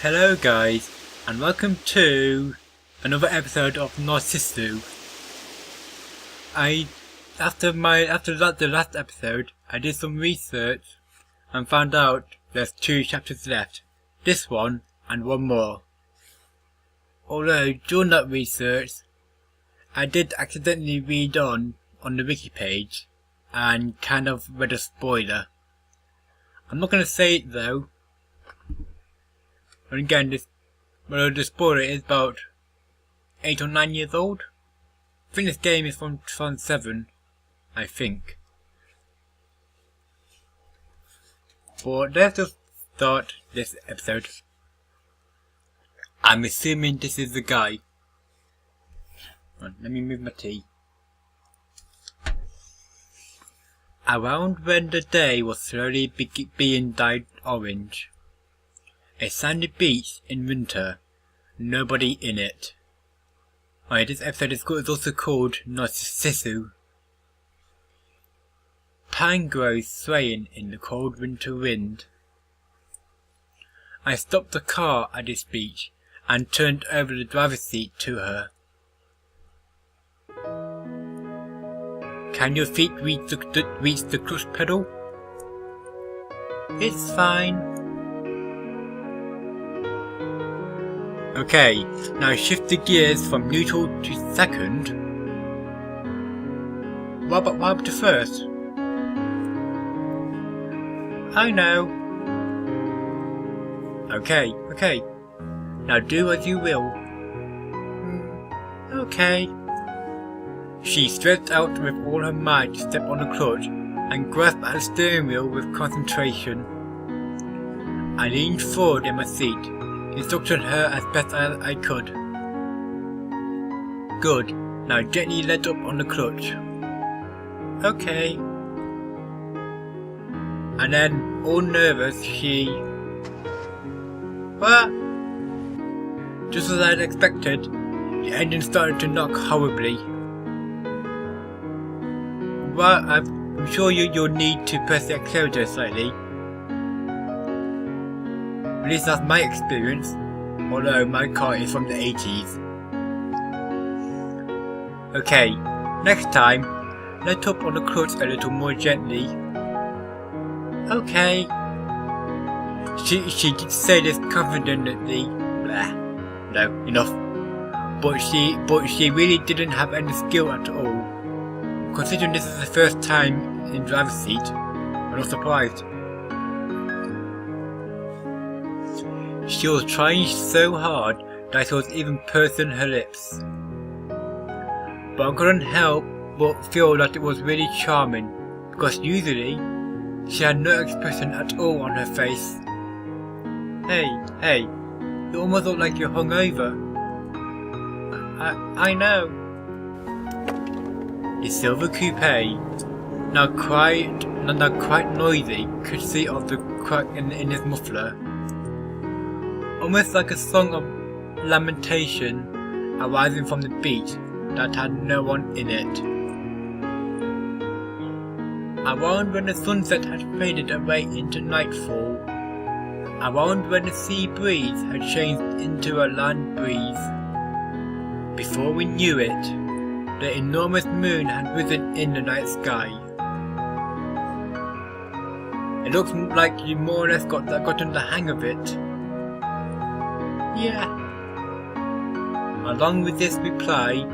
Hello guys, and welcome to another episode of Narcissu. After the last episode, I did some research and found out there's 2 chapters left. This one and one more. Although during that research, I did accidentally read on the wiki page and kind of read a spoiler. I'm not going to say it though. And again, the spoiler is about 8 or 9 years old. I think this game is from 2007, I think. But let's just start this episode. I'm assuming this is the guy. Let me move my tea. Around when the day was slowly being dyed orange. A sandy beach in winter. Nobody in it. This episode is also called Narcissu. Pine grows swaying in the cold winter wind. I stopped the car at this beach and turned over the driver's seat to her. Can your feet reach the clutch pedal? It's fine. Okay, now shift the gears from neutral to second. What about to first? I know. Okay. Now do as you will. Okay. She stretched out with all her might to step on the clutch and grasped at the steering wheel with concentration. I leaned forward in my seat, instructing her as best as I could. Good. Now gently let up on the clutch. Okay. And then, all nervous, she... What? Just as I had expected, the engine started to knock horribly. Well, I'm sure you'll need to press the accelerator slightly. At least that's my experience, although my car is from the 80s. Okay, next time, let up on the clutch a little more gently. Okay. She did say this confidently. Blah. No, enough. But she really didn't have any skill at all. Considering this is the first time in driver's seat, I'm not surprised. She was trying so hard that I was even pursing her lips. But I couldn't help but feel that it was really charming, because usually she had no expression at all on her face. Hey, you almost look like you're hungover. I know. The silver coupe, now quite noisy, could see of the crack in his muffler. Almost like a song of lamentation arising from the beach that had no one in it. Around when the sunset had faded away into nightfall, around when the sea breeze had changed into a land breeze, before we knew it, the enormous moon had risen in the night sky. It looks like you more or less gotten the hang of it. Yeah. Along with this reply,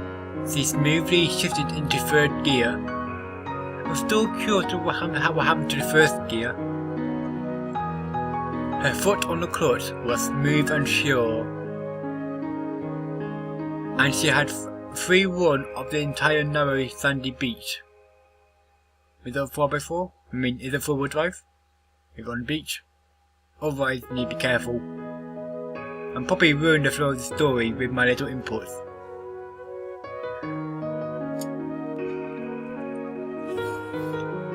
she smoothly shifted into 3rd gear. I'm still curious to what happened to the 1st gear. Her foot on the clutch was smooth and sure, and she had free run of the entire narrow sandy beach. Is that 4x4? Is it 4-wheel drive? If on the beach? Otherwise, you need to be careful. I'm probably ruining the flow of the story with my little inputs.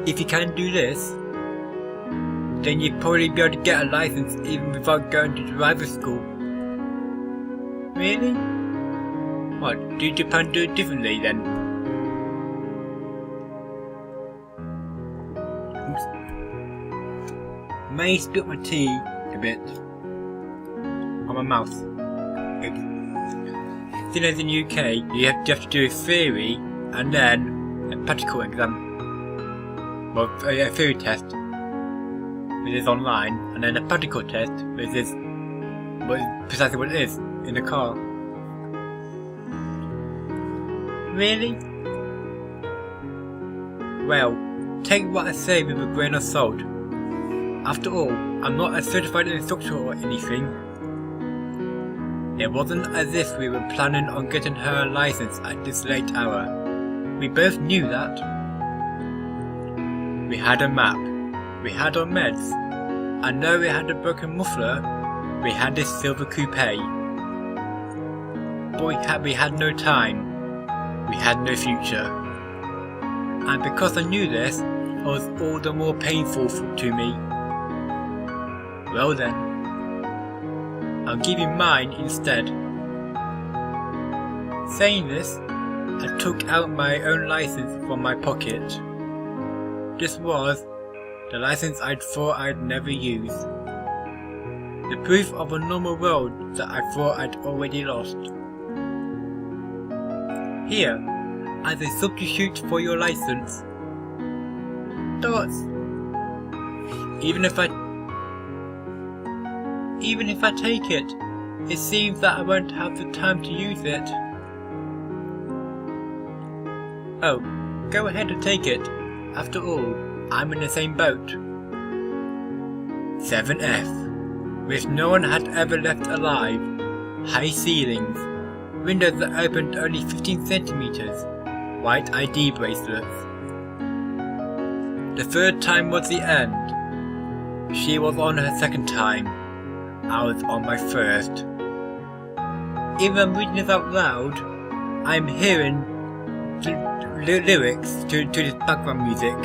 If you can do this, then you'd probably be able to get a license even without going to driver's school. Really? What, do Japan do it differently then? Oops. May spilt my tea a bit. my mouth. Same as in UK, you have to do a theory and then a practical exam. Well, a theory test, which is online, and then a practical test, which is precisely what it is in the car. Really? Well, take what I say with a grain of salt. After all, I'm not a certified instructor or anything. It wasn't as if we were planning on getting her a license at this late hour. We both knew that. We had a map, we had our meds, and though we had a broken muffler, we had this silver coupe. But we had no time, we had no future. And because I knew this, it was all the more painful to me. Well then, I'll give you mine instead. Saying this, I took out my own license from my pocket. This was the license I thought I'd never use. The proof of a normal world that I thought I'd already lost. Here, as a substitute for your license. Thoughts. Even if I take it, it seems that I won't have the time to use it. Oh, go ahead and take it. After all, I'm in the same boat. 7F. Which no one had ever left alive. High ceilings. Windows that opened only 15 centimeters. White ID bracelets. The third time was the end. She was on her second time. I was on my first. Even I'm reading this out loud, I'm hearing the lyrics to this background music.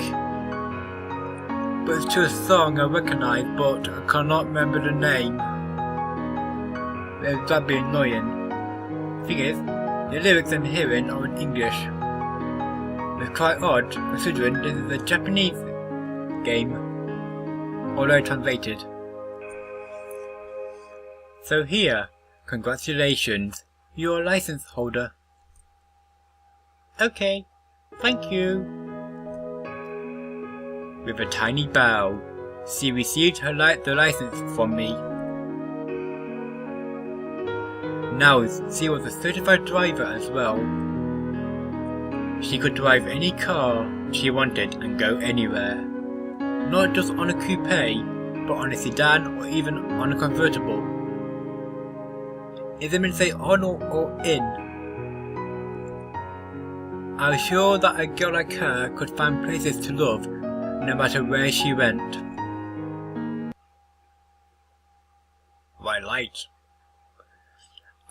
But it's to a song I recognise but I cannot remember the name. That'd be annoying. Thing is, the lyrics I'm hearing are in English. It's quite odd considering this is a Japanese game, although translated. So here, congratulations, you're a license holder. Okay, thank you. With a tiny bow, she received the license from me. Now she was a certified driver as well. She could drive any car she wanted and go anywhere. Not just on a coupe, but on a sedan or even on a convertible. Is it meant to say on or in? I was sure that a girl like her could find places to love no matter where she went. White light.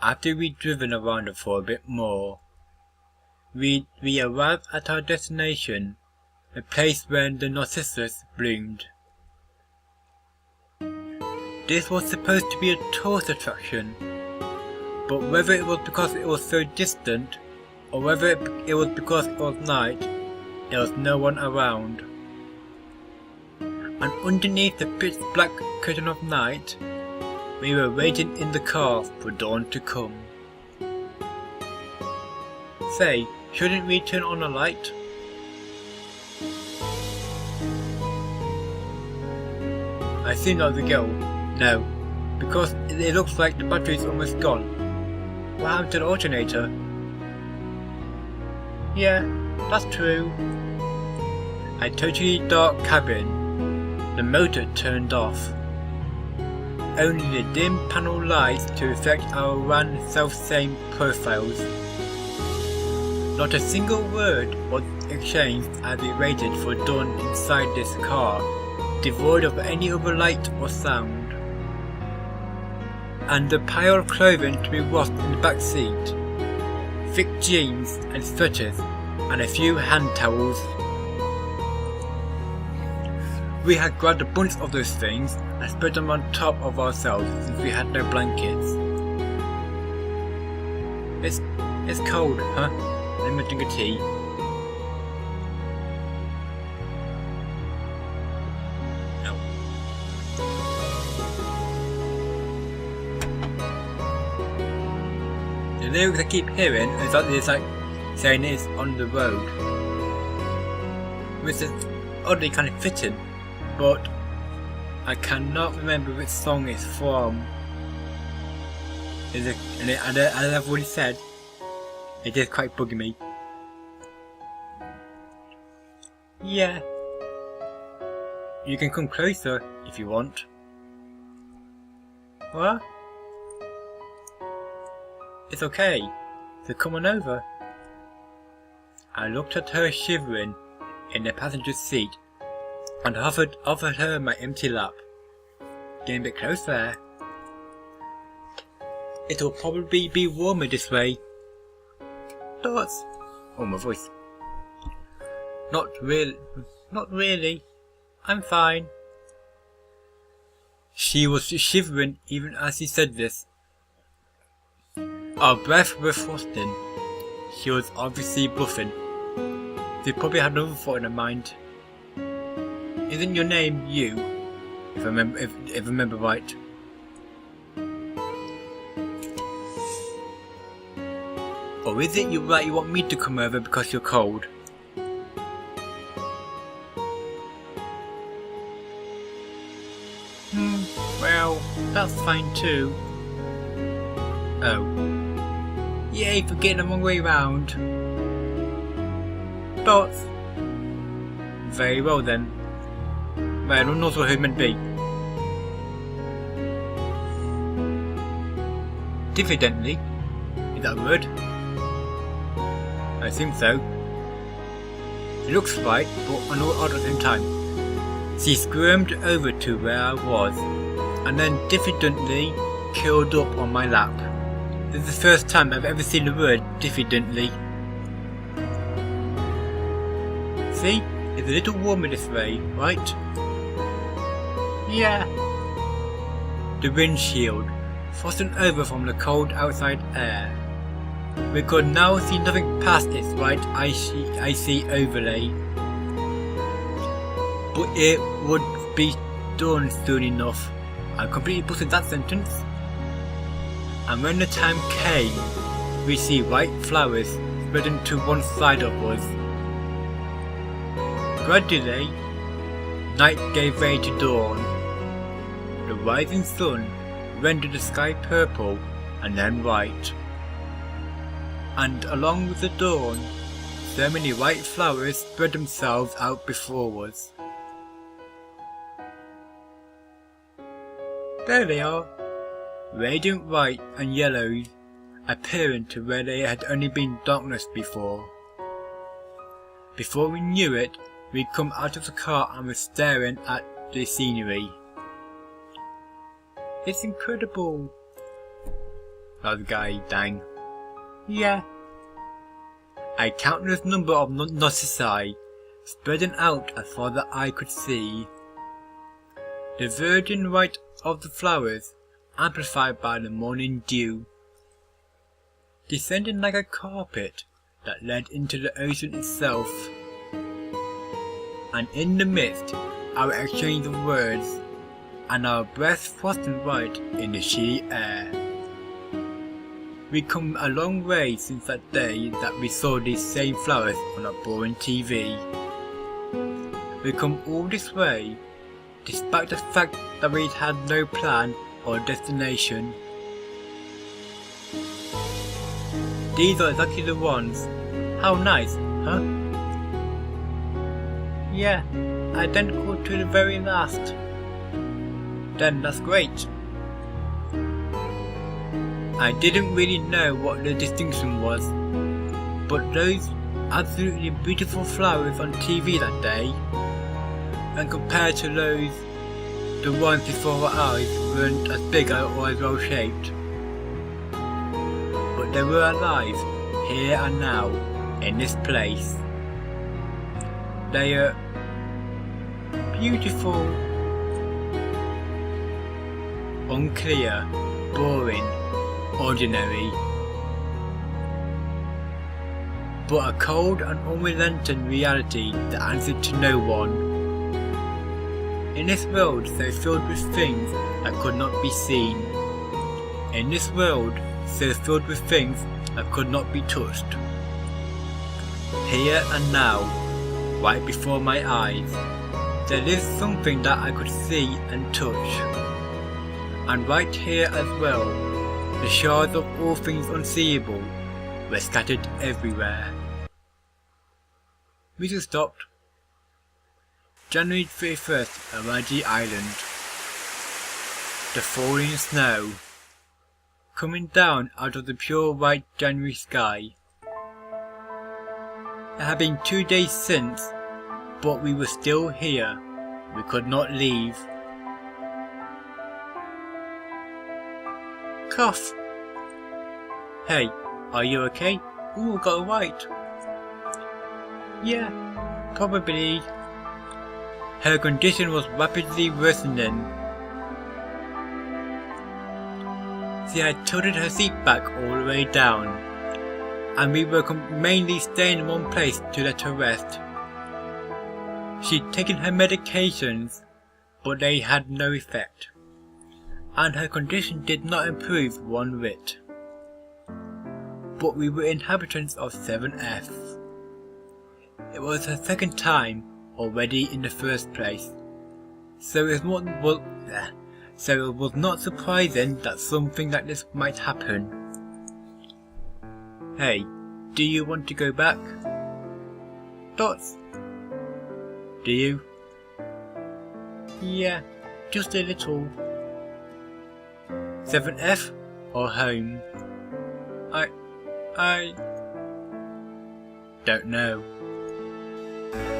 After we'd driven around it for a bit more, we arrived at our destination, a place where the Narcissus bloomed. This was supposed to be a tourist attraction, but whether it was because it was so distant, or whether it was because it was night, there was no one around. And underneath the pitch black curtain of night, we were waiting in the car for dawn to come. Say, shouldn't we turn on a light? I assume that was a girl. No, because it looks like the battery is almost gone. What happened to the alternator? Yeah, that's true. A totally dark cabin. The motor turned off. Only the dim panel lights to reflect our wan self-same profiles. Not a single word was exchanged as we waited for dawn inside this car, devoid of any other light or sound. And the pile of clothing to be washed in the back seat, thick jeans and sweaters, and a few hand towels. We had grabbed a bunch of those things and spread them on top of ourselves since we had no blankets. It's cold, huh? Let me drink a tea. No. lyrics I keep hearing is like it's like saying it's on the road, which is oddly kind of fitting, but I cannot remember which song it's from. And as I've already said, it is quite bugging me. Yeah. You can come closer if you want. What? It's okay, so come on over. I looked at her shivering in the passenger seat and offered her my empty lap. Getting a bit close there. It'll probably be warmer this way. Thoughts? Oh, my voice. Not really. I'm fine. She was shivering even as she said this. Our breath was frosting. She was obviously bluffing. She probably had another thought in her mind. Isn't your name you? If I remember right. Or is it you want me to come over because you're cold? Well, that's fine too. Oh. Yay for getting the wrong way round. Thoughts? Very well then. Well, I'm not sure who it meant to be. Diffidently? Is that a word? I assume so. It looks right, but I know odd at the same time. She squirmed over to where I was, and then diffidently curled up on my lap. This is the first time I've ever seen the word diffidently. See? It's a little warmer this way, right? Yeah. The windshield, frosting over from the cold outside air. We could now see nothing past its white icy overlay. But it would be done soon enough. I completely busted that sentence. And when the time came, we see white flowers spreading to one side of us. Gradually, night gave way to dawn. The rising sun rendered the sky purple and then white. And along with the dawn, so many white flowers spread themselves out before us. There they are, radiant white and yellows, appearing to where they had only been darkness before. Before we knew it, we'd come out of the car and were staring at the scenery. It's incredible. That guy, dang. Yeah. A countless number of narcissi, spreading out as far as the eye could see. The virgin white of the flowers, amplified by the morning dew, descending like a carpet that led into the ocean itself. And in the midst, our exchange of words, and our breaths frosting right in the chilly air. We come a long way since that day that we saw these same flowers on a boring TV. We come all this way, despite the fact that we had no plan or destination. These are exactly the ones. How nice, huh? Yeah, identical to the very last. Then that's great. I didn't really know what the distinction was, but those absolutely beautiful flowers on TV that day, and compared to those, the ones before our eyes weren't as big or as well shaped. But they were alive, here and now, in this place. They are beautiful, unclear, boring, ordinary, but a cold and unrelenting reality that answered to no one. In this world so filled with things that could not be seen. In this world so filled with things that could not be touched. Here and now, right before my eyes, there lived something that I could see and touch. And right here as well, the shards of all things unseeable were scattered everywhere. Music stopped. January 31st, Araji Island. The falling snow, coming down out of the pure white January sky. It had been 2 days since, but we were still here. We could not leave. Cough. Hey, are you okay? Ooh, got a white. Yeah, probably. Her condition was rapidly worsening. She had tilted her seat back all the way down, and we were mainly staying in one place to let her rest. She'd taken her medications, but they had no effect, and her condition did not improve one whit. But we were inhabitants of 7F. It was her second time already in the first place, so it was not surprising that something like this might happen. Hey, do you want to go back? Dots? Do you? Yeah, just a little. 7F or home? I don't know.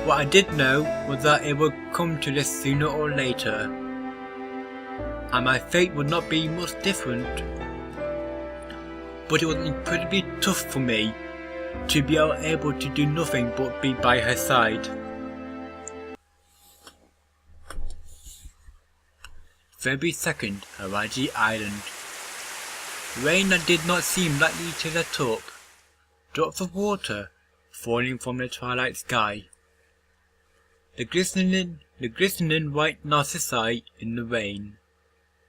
What I did know was that it would come to this sooner or later, and my fate would not be much different. But it was incredibly tough for me to be able to do nothing but be by her side. February 2nd, Araji Island. Rain that did not seem likely to let up. Drops of water falling from the twilight sky. The glistening white narcissi in the rain,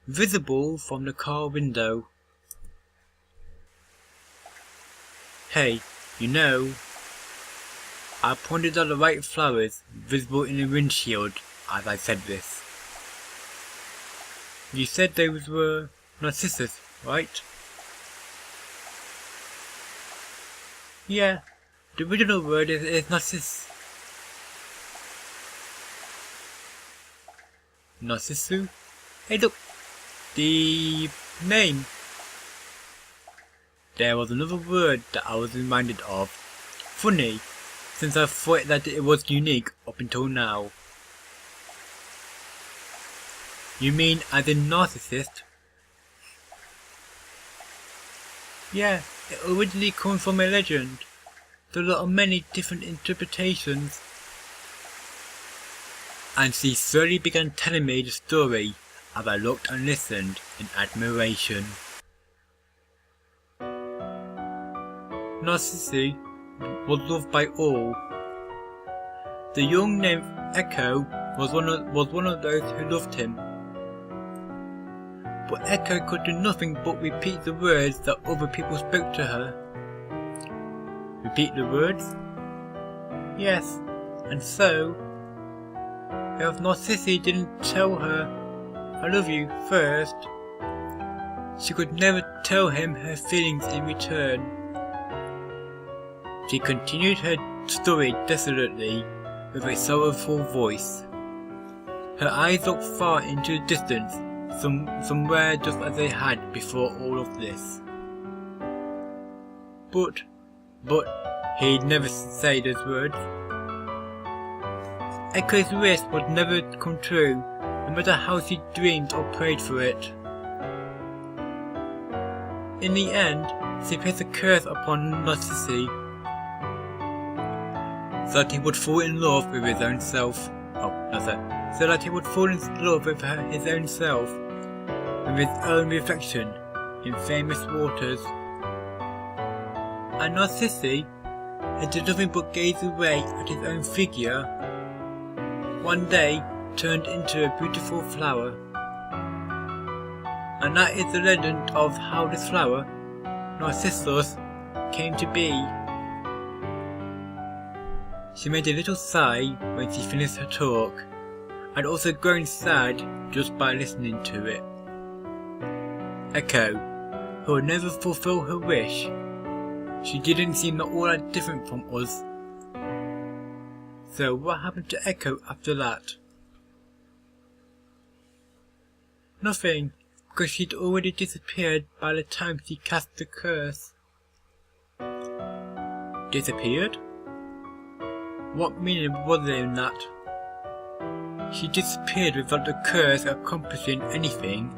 visible from the car window. Hey, you know, I pointed at the white flowers visible in the windshield as I said this. You said those were narcissus, right? Yeah, the original word is narcissus. Narcissu? Hey look, the name. There was another word that I was reminded of. Funny, since I thought that it was unique up until now. You mean as in narcissist? Yeah, it originally comes from a legend. There are many different interpretations. And she slowly began telling me the story as I looked and listened in admiration. Narcissu was loved by all. The young nymph Echo was one of those who loved him. But Echo could do nothing but repeat the words that other people spoke to her. Repeat the words? Yes, and so, if Narcissu didn't tell her, I love you first, she could never tell him her feelings in return. She continued her story desolately with a sorrowful voice. Her eyes looked far into the distance, somewhere just as they had before all of this. But he'd never say those words. Echo's wish would never come true, no matter how she dreamed or prayed for it. In the end, she placed a curse upon Narcissu, so that he would fall in love with his own self. So that he would fall in love with his own self, with his own reflection in famous waters. And Narcissu had done nothing but gaze away at his own figure, one day turned into a beautiful flower. And that is the legend of how this flower, Narcissus, came to be. She made a little sigh when she finished her talk, and also grown sad just by listening to it. Echo, who would never fulfill her wish. She didn't seem all that different from us. So what happened to Echo after that? Nothing, because she'd already disappeared by the time she cast the curse. Disappeared? What meaning was there in that? She disappeared without the curse accomplishing anything.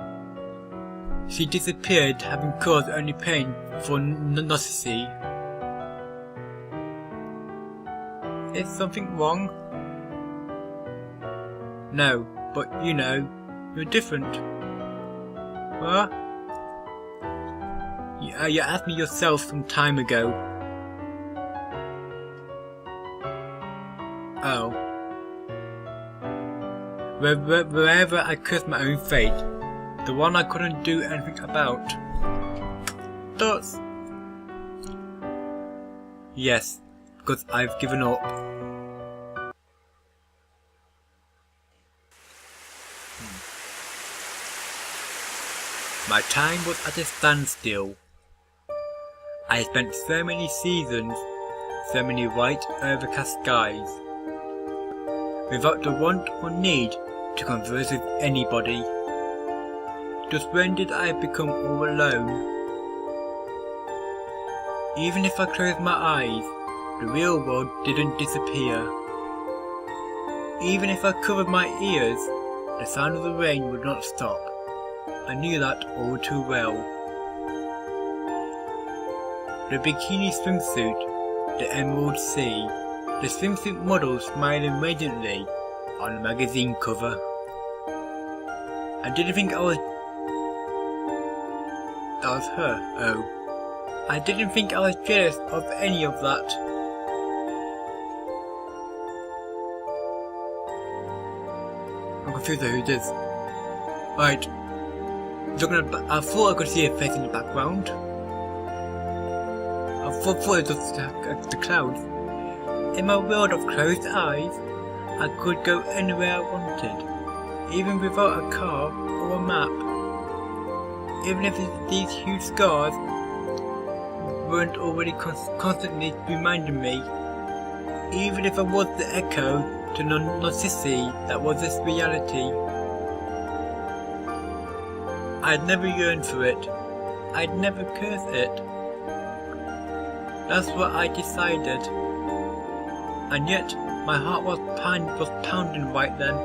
She disappeared having caused only pain for Narcissu. Is something wrong? No, but you know, you're different. What? You asked me yourself some time ago. Oh. Wherever I cursed my own fate, the one I couldn't do anything about. Thoughts? Yes, because I've given up. My time was at a standstill. I spent so many seasons, so many white overcast skies, without the want or need to converse with anybody. Just when did I become all alone? Even if I closed my eyes, the real world didn't disappear. Even if I covered my ears, the sound of the rain would not stop. I knew that all too well. The bikini swimsuit, the emerald sea, the swimsuit model smiling radiantly on the magazine cover. I didn't think that was her. Oh. I didn't think I was jealous of any of that. I'm confused who it is. Right. I thought I could see a face in the background. I thought it was just the clouds. In my world of closed eyes, I could go anywhere I wanted, even without a car or a map. Even if these huge scars weren't already constantly reminding me. Even if I was the echo to Narcissu that was this reality. I'd never yearned for it. I'd never cursed it. That's what I decided. And yet, my heart was pounding right then.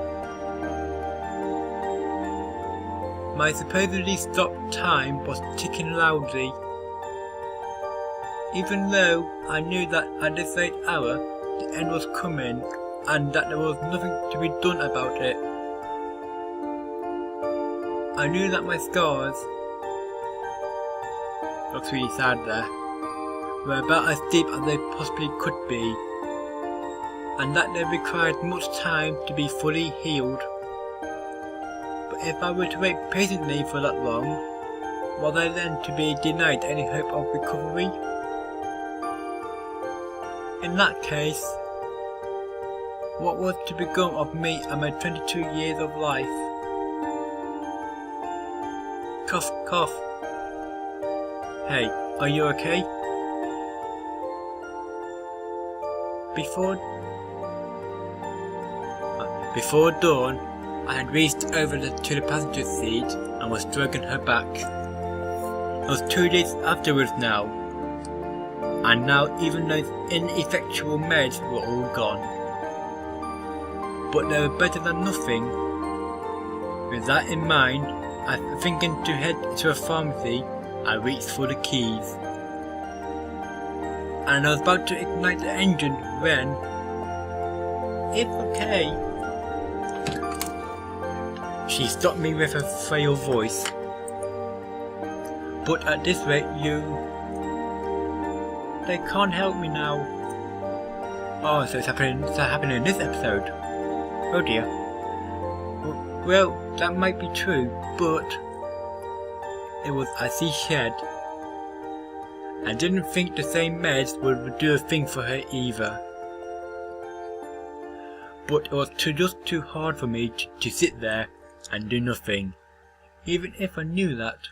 My supposedly stopped time was ticking loudly. Even though I knew that at this late hour, the end was coming, and that there was nothing to be done about it. I knew that my scars, looks really sad there, were about as deep as they possibly could be, and that they required much time to be fully healed. But if I were to wait patiently for that long, was I then to be denied any hope of recovery? In that case, what was to become of me and my 22 years of life? Cough, cough. Hey, are you okay? Before dawn, I had reached over to the passenger seat and was stroking her back. It was 2 days afterwards now, and now even those ineffectual meds were all gone. But they were better than nothing. With that in mind, after thinking to head to a pharmacy, I reached for the keys. And I was about to ignite the engine when... It's okay. She stopped me with her frail voice. But at this rate they can't help me now. Oh, so it's happening in this episode. Oh dear. Well, that might be true, but it was as she said. and didn't think the same meds would do a thing for her either. But it was just too hard for me to sit there and do nothing, even if I knew that.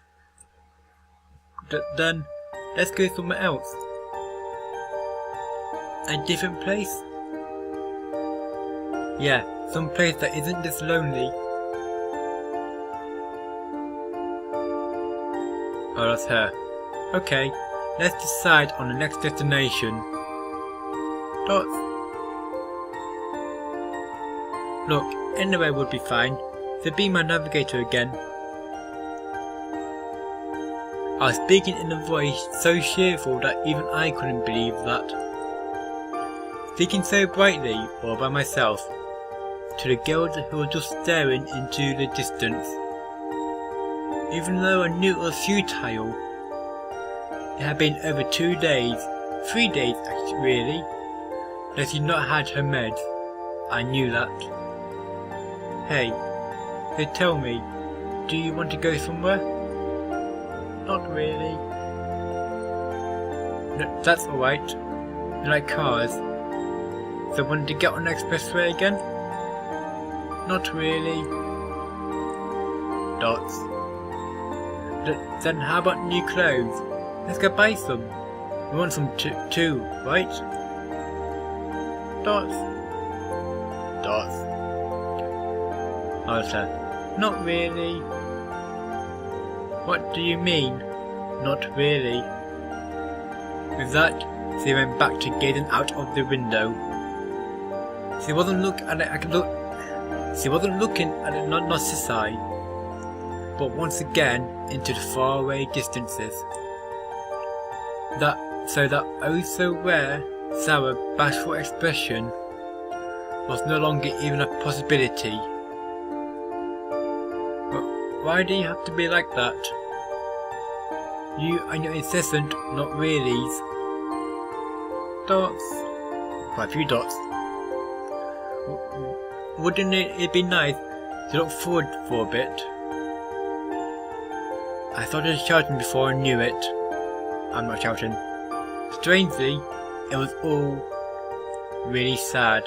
Then, let's go somewhere else. A different place? Yeah, some place that isn't this lonely. Oh, that's her. Okay, let's decide on the next destination. Dots. Look, anywhere would be fine, so be my navigator again. I was speaking in a voice so cheerful that even I couldn't believe that. Speaking so brightly, all by myself, to the girls who were just staring into the distance. Even though I knew it was futile, it had been over 2 days, 3 days actually really, that she'd not had her meds. I knew that. Hey, so tell me, do you want to go somewhere? Not really. No, that's alright. You like cars. So want to get on the expressway again? Not really. Dots. Then how about new clothes? Let's go buy some. We want some too, right? Dots. Dots. Answer. Not really. What do you mean? Not really. With that, she went back to gazing out of the window. She wasn't looking at the Narcissu, but once again into the faraway distances. That oh so rare, sour, bashful expression was no longer even a possibility. But why do you have to be like that? You and your incessant not reallys. Dots. Quite a few dots. Wouldn't it be nice to look forward for a bit? I started shouting before I knew it. I'm not shouting. Strangely, it was all really sad.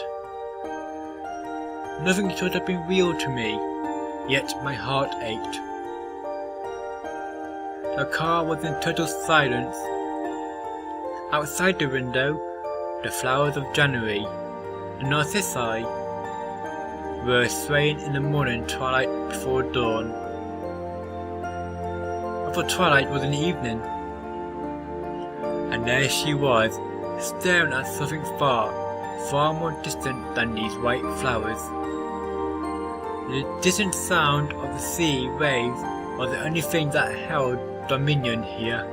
Nothing should have been real to me, yet my heart ached. The car was in total silence. Outside the window, the flowers of January, the narcissi, were swaying in the morning twilight before dawn. I thought twilight was in the evening. And there she was, staring at something far, far more distant than these white flowers. The distant sound of the sea waves was the only thing that held dominion here.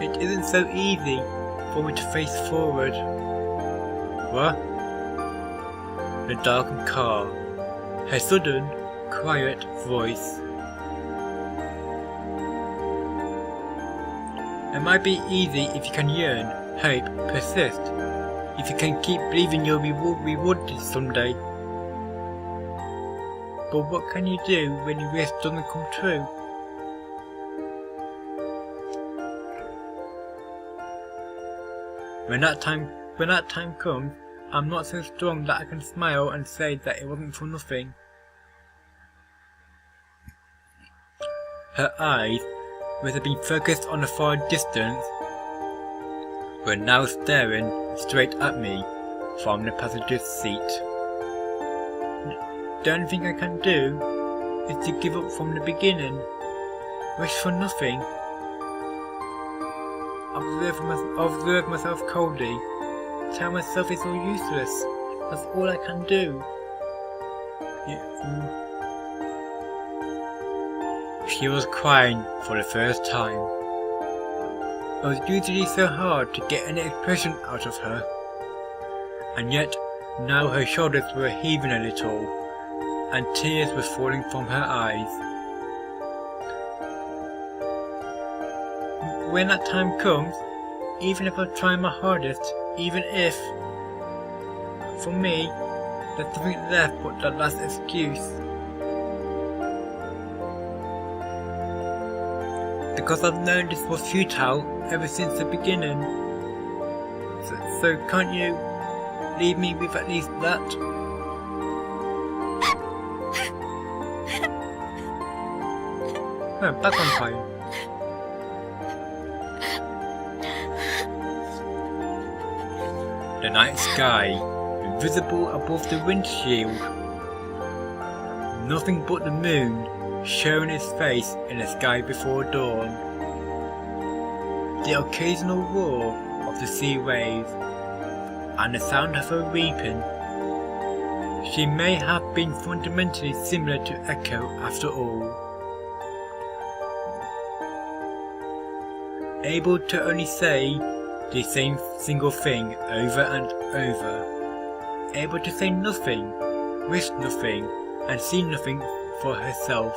It isn't so easy for me to face forward. What? The darkened car, her sudden, quiet voice. It might be easy if you can yearn, hope, persist, if you can keep believing you'll be rewarded someday. But what can you do when your wish doesn't come true? When that time comes, I'm not so strong that I can smile and say that it wasn't for nothing. Her eyes, which had been focused on the far distance, were now staring straight at me from the passenger's seat. The only thing I can do is to give up from the beginning, wish for nothing, observe myself coldly, tell myself it's all useless. That's all I can do. She was crying for the first time. It was usually so hard to get any expression out of her, and yet now her shoulders were heaving a little, and tears were falling from her eyes. When that time comes, even if I try my hardest, even if, for me, there's nothing left but that last excuse. because I've known this was futile ever since the beginning. So can't you leave me with at least that? Oh, back on time. The night sky, invisible above the windshield. Nothing but the moon showing its face in the sky before dawn. The occasional roar of the sea waves and the sound of her weeping. She may have been fundamentally similar to Echo after all. Able to only say the same single thing over and over. Able to say nothing, risk nothing, and see nothing for herself.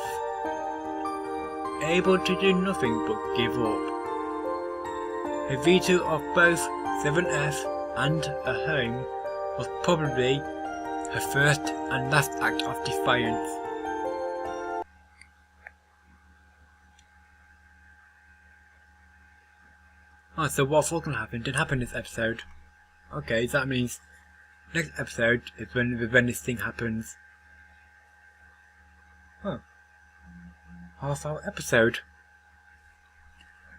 Able to do nothing but give up. Her veto of both 7F and a home was probably her first and last act of defiance. Oh, so what I thought would happen didn't happen this episode. Okay, so that means next episode is when this thing happens. Huh. Half-hour episode.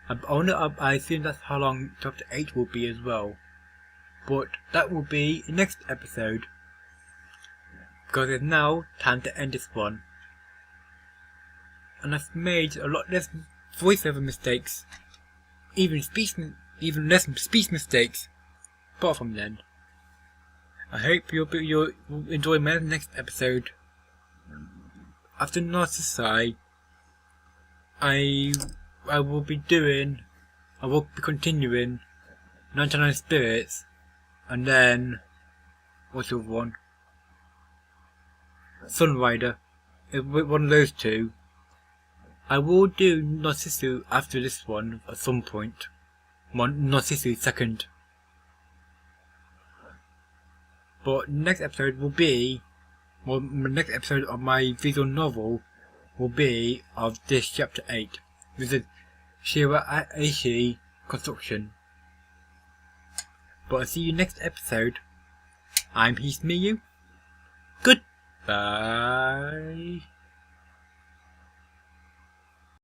I assume that's how long chapter 8 will be as well. But that will be the next episode. Because it's now time to end this one. And I've made a lot less voiceover mistakes. Even less speech mistakes. Apart from then. I hope you'll enjoy my next episode. After Narcissu, I will be continuing 99 Spirits, and then what's the other one? Sunrider. One of those two. I will do Narcissu after this one at some point. Narcissu second. But next episode will be, well, the next episode of my visual novel will be of this chapter 8, with the Shira Aishi construction. But I'll see you next episode. I'm Hesmiyu. Goodbye.